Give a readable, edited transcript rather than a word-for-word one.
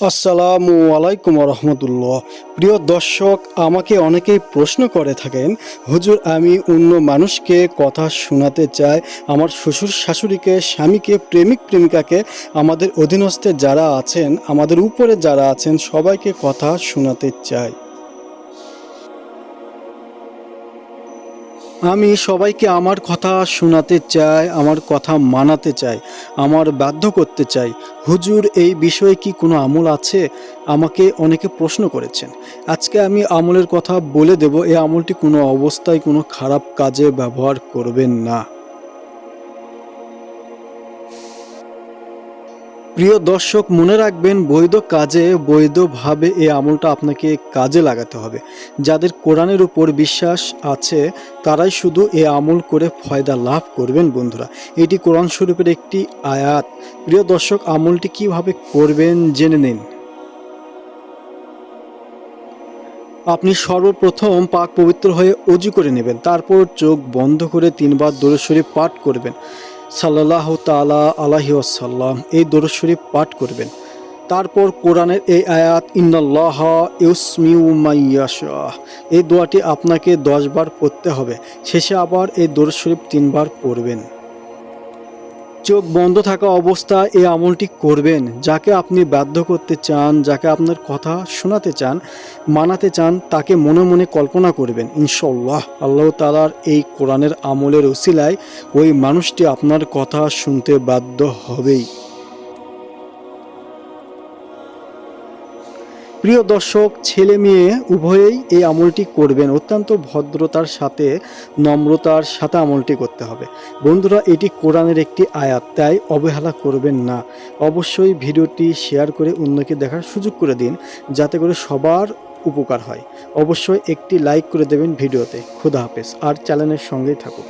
আসসালামু আলাইকুম রহমতুল্লাহ। প্রিয় দর্শক, আমাকে অনেকেই প্রশ্ন করে থাকেন, হুজুর আমি অন্য মানুষকে কথা শোনাতে চাই, আমার শ্বশুর শাশুড়িকে, স্বামীকে, প্রেমিক প্রেমিকাকে, আমাদের অধীনস্থে যারা আছেন, আমাদের উপরে যারা আছেন সবাইকে কথা শোনাতে চাই। আমি সবাইকে আমার কথা শোনাতে চাই, আমার কথা মানাতে চাই, আমার বাধ্য করতে চাই। হুজুর এই বিষয়ে কি কোনো আমল আছে? আমাকে অনেকে প্রশ্ন করেছেন। আজকে আমি আমলের কথা বলে দেব। এই আমলটি কোনো অবস্থায় কোনো খারাপ কাজে ব্যবহার করবেন না। প্রিয় দর্শক, মনে রাখবেন, বৈধ কাজে বৈধভাবে এই আমলটা আপনাকে কাজে লাগাতে হবে। যাদের কোরআনের উপর বিশ্বাস আছে তারাই শুধু এই আমল করে ফয়দা লাভ করবেন বন্ধুরা। এটি কোরআন শরীফের একটি আয়াত। প্রিয় দর্শক, আমলটি কিভাবে করবেন জেনে নিন। আপনি সর্বপ্রথম পাক পবিত্র হয়ে অজু করে নেবেন। তারপর চোখ বন্ধ করে ৩ বার দরুদ শরীফ পাঠ করবেন। সাল্লাল্লাহু তাআলা আলাইহি ওয়াসাল্লাম, এই দরুদ শরীফ পাঠ করবেন। তারপর কোরআনের এই আয়াত ইন্নাল্লাহা ইউসমিউ মাইয়াশা, এই দোয়াটি আপনাকে 10 বার পড়তে হবে। শেষে আবার এই দরুদ শরীফ 3 বার পড়বেন। চোখ বন্ধ থাকা অবস্থায় এই আমলটি করবেন। যাকে আপনি বাধ্য করতে চান, যাকে আপনার কথা শোনাতে চান, মানাতে চান, তাকে মনে মনে কল্পনা করবেন। ইনশাআল্লাহ আল্লাহ তাআলার এই কোরআনের আমলের উসিলায় ওই মানুষটি আপনার কথা শুনতে বাধ্য হবেই। প্রিয় দর্শক, ছেলে মেয়ে উভয়েই এই আমলটি করবেন। অত্যন্ত ভদ্রতার সাথে, নম্রতার সাথে আমলটি করতে হবে বন্ধুরা। এটি কোরআনের একটি আয়াত, তাই অবহেলা করবেন না। অবশ্যই ভিডিওটি শেয়ার করে অন্যকে দেখার সুযোগ করে দিন, যাতে করে সবার উপকার হয়। অবশ্যই একটি লাইক করে দেবেন ভিডিওতে। খোদা হাফেজ, আর চ্যানেলের সঙ্গেই থাকুন।